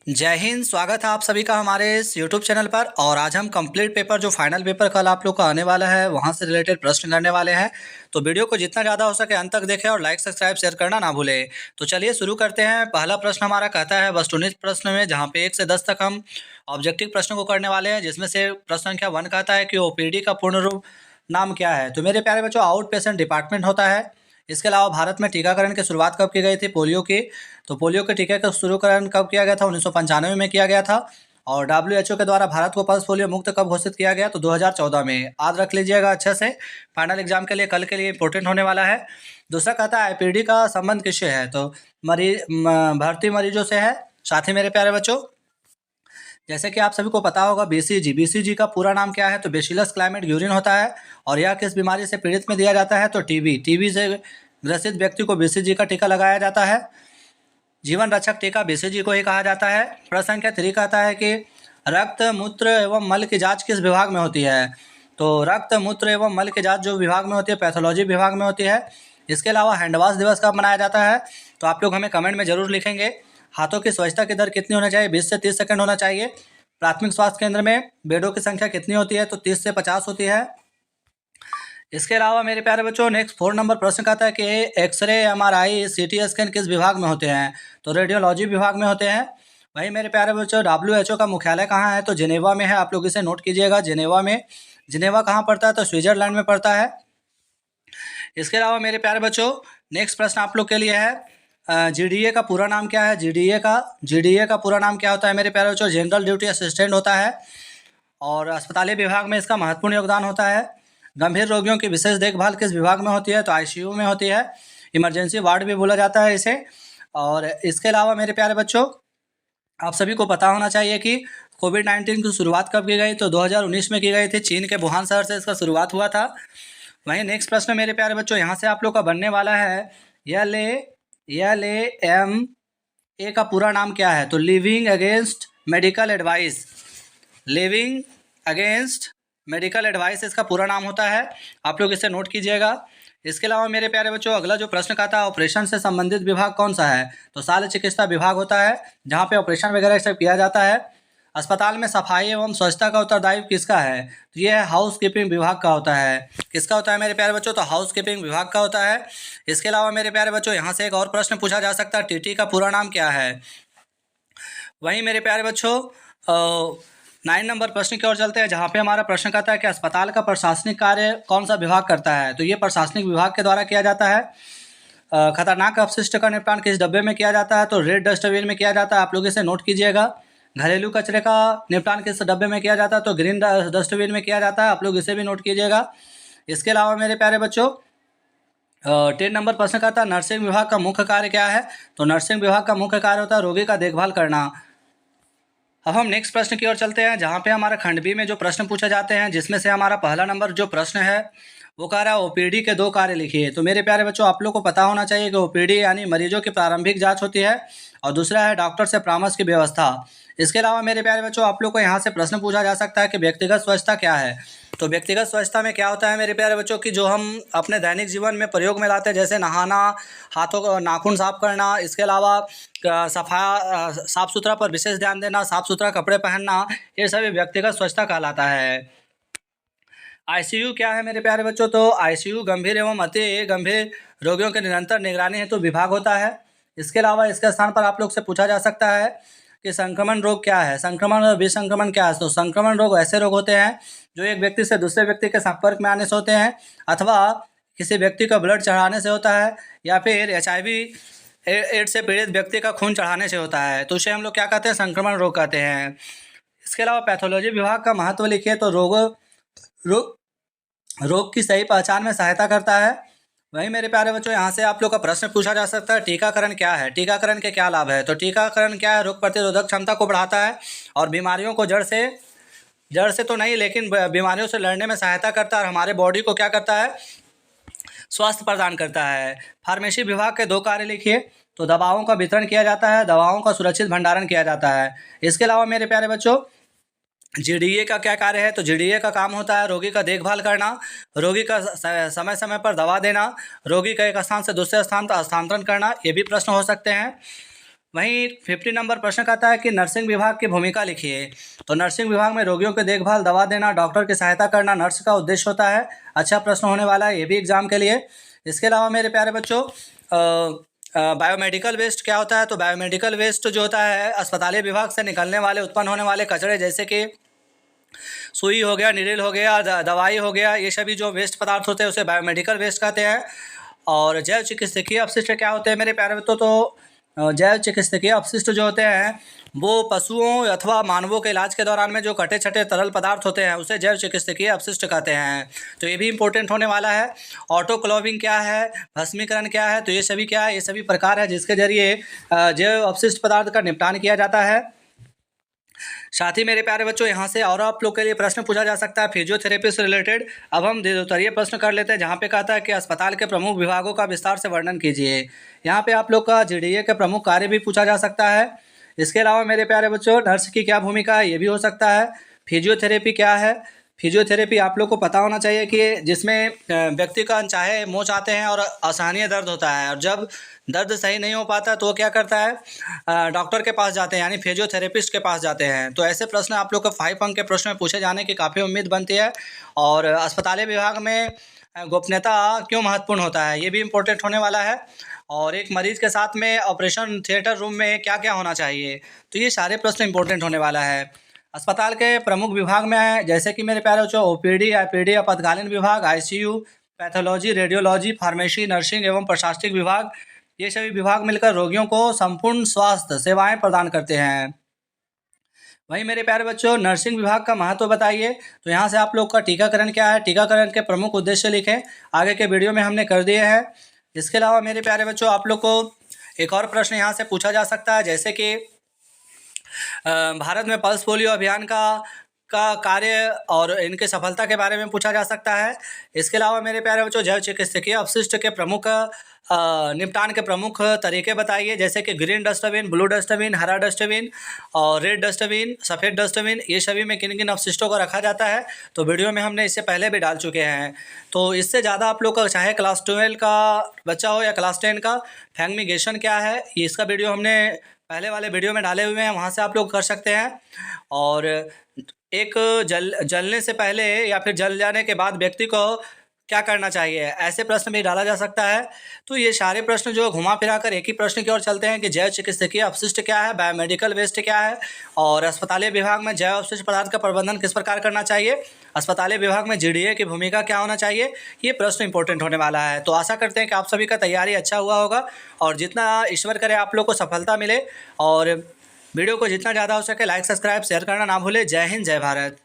जय हिंद। स्वागत है आप सभी का हमारे इस यूट्यूब चैनल पर। और आज हम कंप्लीट पेपर जो फाइनल पेपर कल आप लोग का आने वाला है वहां से रिलेटेड प्रश्न करने वाले हैं। तो वीडियो को जितना ज़्यादा हो सके अंत तक देखें और लाइक सब्सक्राइब शेयर करना ना भूलें। तो चलिए शुरू करते हैं। पहला प्रश्न हमारा कहता है वस्तुनिष्ठ प्रश्न में, जहाँ पे 1 से 10 तक हम ऑब्जेक्टिव प्रश्न को करने वाले हैं, जिसमें से प्रश्न संख्या 1 कहता है कि ओपीडी का पूर्ण रूप नाम क्या है। तो मेरे प्यारे बच्चों, आउट पेशेंट डिपार्टमेंट होता है। इसके अलावा भारत में टीकाकरण की शुरुआत कब की गई थी? पोलियो की। तो पोलियो के टीके का शुरूकरण कब किया गया था? 1995 में किया गया था। और WHO के द्वारा भारत को पल्स पोलियो मुक्त कब घोषित किया गया? तो 2014 में। याद रख लीजिएगा अच्छे से, फाइनल एग्जाम के लिए कल के लिए इंपॉर्टेंट होने वाला है। दूसरा कहता है आईपीडी का संबंध किससे है? तो भर्ती मरीजों से है। साथ ही मेरे प्यारे बच्चों, जैसे कि आप सभी को पता होगा बीसीजी का पूरा नाम क्या है? तो बेसिलस क्लाइमेट यूरिन होता है। और यह किस बीमारी से पीड़ित में दिया जाता है? तो टीबी से ग्रसित व्यक्ति को बीसीजी का टीका लगाया जाता है। जीवन रक्षक टीका बीसीजी को ही कहा जाता है। प्रश्न संख्या 3 कहता है कि रक्त मूत्र एवं मल की जांच किस विभाग में होती है? तो रक्त मूत्र एवं मल की जांच जो विभाग में होती है, पैथोलॉजी विभाग में होती है। इसके अलावा हैंडवाश दिवस कब मनाया जाता है? तो आप लोग हमें कमेंट में जरूर लिखेंगे। हाथों की स्वच्छता की दर कितनी होना चाहिए? 20 से 30 सेकंड होना चाहिए। प्राथमिक स्वास्थ्य केंद्र में बेडों की संख्या कितनी होती है? तो 30 से 50 होती है। इसके अलावा मेरे प्यारे बच्चों, नेक्स्ट 4 नंबर प्रश्न कहता है कि एक्सरे, एमआरआई, सीटी स्कैन किस विभाग में होते हैं? तो रेडियोलॉजी विभाग में होते हैं। वहीं मेरे प्यारे बच्चों, WHO का मुख्यालय कहाँ है? तो जिनेवा में है। आप लोग इसे नोट कीजिएगा, जिनेवा में। जिनेवा कहाँ पड़ता है? तो स्विट्जरलैंड में पड़ता है। इसके अलावा मेरे प्यारे बच्चों, नेक्स्ट प्रश्न आप लोग के लिए है जीडीए का पूरा नाम क्या है? जीडीए का पूरा नाम क्या होता है मेरे प्यारे बच्चों? जनरल ड्यूटी असिस्टेंट होता है। और अस्पतालीय विभाग में इसका महत्वपूर्ण योगदान होता है। गंभीर रोगियों की विशेष देखभाल किस विभाग में होती है? तो आईसीयू में होती है। इमरजेंसी वार्ड भी बोला जाता है इसे। और इसके अलावा मेरे प्यारे बच्चों, आप सभी को पता होना चाहिए कि कोविड-19 की शुरुआत कब की गई? तो 2019 में की गई थी। चीन के वुहान शहर से इसका शुरुआत हुआ था। वहीं नेक्स्ट प्रश्न मेरे प्यारे बच्चों यहाँ से आप लोग का बनने वाला है LAM-A का पूरा नाम क्या है? तो living against medical advice. Living against medical advice इसका पूरा नाम होता है। आप लोग इसे नोट कीजिएगा। इसके अलावा मेरे प्यारे बच्चों, अगला जो प्रश्न का था, ऑपरेशन से संबंधित विभाग कौन सा है? तो शल्य चिकित्सा विभाग होता है, जहाँ पे ऑपरेशन वगैरह सब किया जाता है। अस्पताल में सफाई एवं स्वच्छता का उत्तरदायित्व किसका है? तो यह हाउस कीपिंग विभाग का होता है। किसका होता है मेरे प्यारे बच्चों? तो हाउस कीपिंग विभाग का होता है। इसके अलावा मेरे प्यारे बच्चों, यहाँ से एक और प्रश्न पूछा जा सकता है, टीटी का पूरा नाम क्या है? वहीं मेरे प्यारे बच्चों, 9 नंबर प्रश्न की ओर चलते हैं, जहाँ पे हमारा प्रश्न कहता है कि अस्पताल का प्रशासनिक कार्य कौन सा विभाग करता है? तो ये प्रशासनिक विभाग के द्वारा किया जाता है। खतरनाक अपशिष्ट का निपटान किस डब्बे में किया जाता है? तो रेड डस्टबिन में किया जाता है। आप लोग इसे नोट कीजिएगा। घरेलू कचरे का निपटान किस डब्बे में किया जाता है? तो ग्रीन डस्टबिन में किया जाता है। आप लोग इसे भी नोट कीजिएगा। इसके अलावा मेरे प्यारे बच्चों, 10 नंबर प्रश्न कहता है नर्सिंग विभाग का मुख्य कार्य क्या है? तो नर्सिंग विभाग का मुख्य कार्य होता है रोगी का देखभाल करना। अब हम नेक्स्ट प्रश्न की ओर चलते हैं, जहाँ पे हमारा खंड बी में जो प्रश्न पूछे जाते हैं, जिसमें से हमारा पहला नंबर जो प्रश्न है वो कह रहा है ओपीडी के 2 कार्य लिखिए। तो मेरे प्यारे बच्चों, आप लोग को पता होना चाहिए कि ओपीडी यानी मरीजों की प्रारंभिक जांच होती है, और दूसरा है डॉक्टर से परामर्श की व्यवस्था। इसके अलावा मेरे प्यारे बच्चों, आप लोग को यहाँ से प्रश्न पूछा जा सकता है कि व्यक्तिगत स्वच्छता क्या है? तो व्यक्तिगत स्वच्छता में क्या होता है मेरे प्यारे बच्चों कि जो हम अपने दैनिक जीवन में प्रयोग में लाते हैं, जैसे नहाना, हाथों को नाखून साफ करना, इसके अलावा साफ सुथरा पर विशेष ध्यान देना, साफ सुथरा कपड़े पहनना, ये सभी व्यक्तिगत स्वच्छता कहलाता है। आईसीयू क्या है मेरे प्यारे बच्चों? तो आईसीयू गंभीर एवं अति गंभीर रोगियों के निरंतर निगरानी हेतु विभाग होता है। इसके अलावा इसके स्थान पर आप लोग से पूछा जा सकता है कि संक्रमण रोग क्या है? संक्रमण और विसंक्रमण क्या है? तो संक्रमण रोग ऐसे रोग होते हैं जो एक व्यक्ति से दूसरे व्यक्ति के संपर्क में आने से होते हैं, अथवा किसी व्यक्ति का ब्लड चढ़ाने से होता है, या फिर HIV एड्स से पीड़ित व्यक्ति का खून चढ़ाने से होता है। तो उसे हम लोग क्या कहते हैं? संक्रमण रोग कहते हैं। इसके अलावा पैथोलॉजी विभाग का महत्व लिखिए। तो रोग की सही पहचान में सहायता करता है। वहीं मेरे प्यारे बच्चों, यहाँ से आप लोग का प्रश्न पूछा जा सकता है टीकाकरण क्या है? टीकाकरण के क्या लाभ है? तो टीकाकरण क्या है? रोग प्रतिरोधक क्षमता को बढ़ाता है और बीमारियों को जड़ से तो नहीं, लेकिन बीमारियों से लड़ने में सहायता करता है, और हमारे बॉडी को क्या करता है? स्वास्थ्य प्रदान करता है। फार्मेसी विभाग के 2 कार्य लिखिए। तो दवाओं का वितरण किया जाता है, दवाओं का सुरक्षित भंडारण किया जाता है। इसके अलावा मेरे प्यारे बच्चों, जीडीए का क्या कार्य है? तो जीडीए का काम होता है रोगी का देखभाल करना, रोगी का समय समय पर दवा देना, रोगी का एक स्थान से दूसरे स्थान पर स्थानांतरण करना। ये भी प्रश्न हो सकते हैं। वहीं 50 नंबर प्रश्न कहता है कि नर्सिंग विभाग की भूमिका लिखिए। तो नर्सिंग विभाग में रोगियों की देखभाल, दवा देना, डॉक्टर की सहायता करना नर्स का उद्देश्य होता है। अच्छा प्रश्न होने वाला है ये भी एग्जाम के लिए। इसके अलावा मेरे प्यारे बच्चों, बायोमेडिकल वेस्ट क्या होता है? तो बायोमेडिकल वेस्ट जो होता है अस्पताली विभाग से निकलने वाले, उत्पन्न होने वाले कचरे, जैसे कि सुई हो गया, नीडल हो गया, दवाई हो गया, ये सभी जो वेस्ट पदार्थ होते हैं उसे बायोमेडिकल वेस्ट कहते हैं। और जैव चिकित्सकीय अपशिष्ट क्या होते हैं मेरे प्यारे बच्चों? तो जैव चिकित्सकीय अपशिष्ट जो होते हैं वो पशुओं अथवा मानवों के इलाज के दौरान में जो कटे छटे तरल पदार्थ होते हैं उसे जैव चिकित्सकीय अपशिष्ट कहते हैं। तो ये भी इंपॉर्टेंट होने वाला है। ऑटोक्लोविंग क्या है, भस्मीकरण क्या है? तो ये सभी क्या है? ये सभी प्रकार है जिसके जरिए जैव अपशिष्ट पदार्थ का निपटान किया जाता है। साथ ही मेरे प्यारे बच्चों, यहाँ से और आप लोग के लिए प्रश्न पूछा जा सकता है फिजियोथेरेपी से रिलेटेड। अब हम द्वितीय प्रश्न कर लेते हैं, जहाँ पे कहता है कि अस्पताल के प्रमुख विभागों का विस्तार से वर्णन कीजिए। यहाँ पे आप लोग का जीडीए के प्रमुख कार्य भी पूछा जा सकता है। इसके अलावा मेरे प्यारे बच्चों, नर्स की क्या भूमिका है ये भी हो सकता है। फिजियोथेरेपी क्या है? फिजियोथेरेपी आप लोग को पता होना चाहिए कि जिसमें व्यक्ति का अनचाहे मोच आते हैं और असहनीय दर्द होता है, और जब दर्द सही नहीं हो पाता तो वो क्या करता है, डॉक्टर के पास जाते हैं, यानी फिजियोथेरेपिस्ट के पास जाते हैं। तो ऐसे प्रश्न आप लोग को 5 अंक के प्रश्न में पूछे जाने की काफ़ी उम्मीद बनती है। और अस्पताल विभाग में गोपनीयता क्यों महत्वपूर्ण होता है ये भी इम्पोर्टेंट होने वाला है। और एक मरीज के साथ में ऑपरेशन थिएटर रूम में क्या क्या होना चाहिए, तो ये सारे प्रश्न इंपॉर्टेंट होने वाला है। अस्पताल के प्रमुख विभाग में है जैसे कि मेरे प्यारे बच्चों, ओपीडी, आईपीडी, आपातकालीन विभाग, ICU, pathology, radiology, pharmacy, nursing एवं प्रशासनिक विभाग। ये सभी विभाग मिलकर रोगियों को संपूर्ण स्वास्थ्य सेवाएं प्रदान करते हैं। वहीं मेरे प्यारे बच्चों, नर्सिंग विभाग का महत्व बताइए। तो यहाँ से आप लोग का टीकाकरण क्या है, टीकाकरण के प्रमुख उद्देश्य लिखें। आगे के वीडियो में हमने कर दिए हैं। इसके अलावा मेरे प्यारे बच्चों, आप लोग को एक और प्रश्न यहाँ से पूछा जा सकता है, जैसे कि भारत में पल्स पोलियो अभियान का कार्य और इनके सफलता के बारे में पूछा जा सकता है। इसके अलावा मेरे प्यारे बच्चों, जैव चिकित्सकीय अपशिष्ट के प्रमुख निपटान के प्रमुख तरीके बताइए, जैसे कि ग्रीन डस्टबिन, ब्लू डस्टबिन, हरा डस्टबिन और रेड डस्टबिन, सफ़ेद डस्टबिन, ये सभी में किन किन अपशिष्टों को रखा जाता है। तो वीडियो में हमने इससे पहले भी डाल चुके हैं। तो इससे ज़्यादा आप लोग का चाहे क्लास 12 का बच्चा हो या क्लास 10 का, फैंगमिगेशन क्या है ये इसका वीडियो हमने पहले वाले वीडियो में डाले हुए हैं, वहाँ से आप लोग कर सकते हैं। और एक जलने से पहले या फिर जल जाने के बाद व्यक्ति को क्या करना चाहिए, ऐसे प्रश्न भी डाला जा सकता है। तो ये सारे प्रश्न जो घुमा फिरा कर एक ही प्रश्न की ओर चलते हैं कि जैव चिकित्सकीय अपशिष्ट क्या है, बायोमेडिकल वेस्ट क्या है, और अस्पताली विभाग में जैव अपशिष्ट पदार्थ का प्रबंधन किस प्रकार करना चाहिए, अस्पताली विभाग में जीडीए की भूमिका क्या होना चाहिए, ये प्रश्न इंपॉर्टेंट होने वाला है। तो आशा करते हैं कि आप सभी का तैयारी अच्छा हुआ होगा, और जितना ईश्वर करे आप लोग को सफलता मिले। और वीडियो को जितना ज़्यादा हो सके लाइक, सब्सक्राइब, शेयर करना ना भूले। जय हिंद, जय भारत।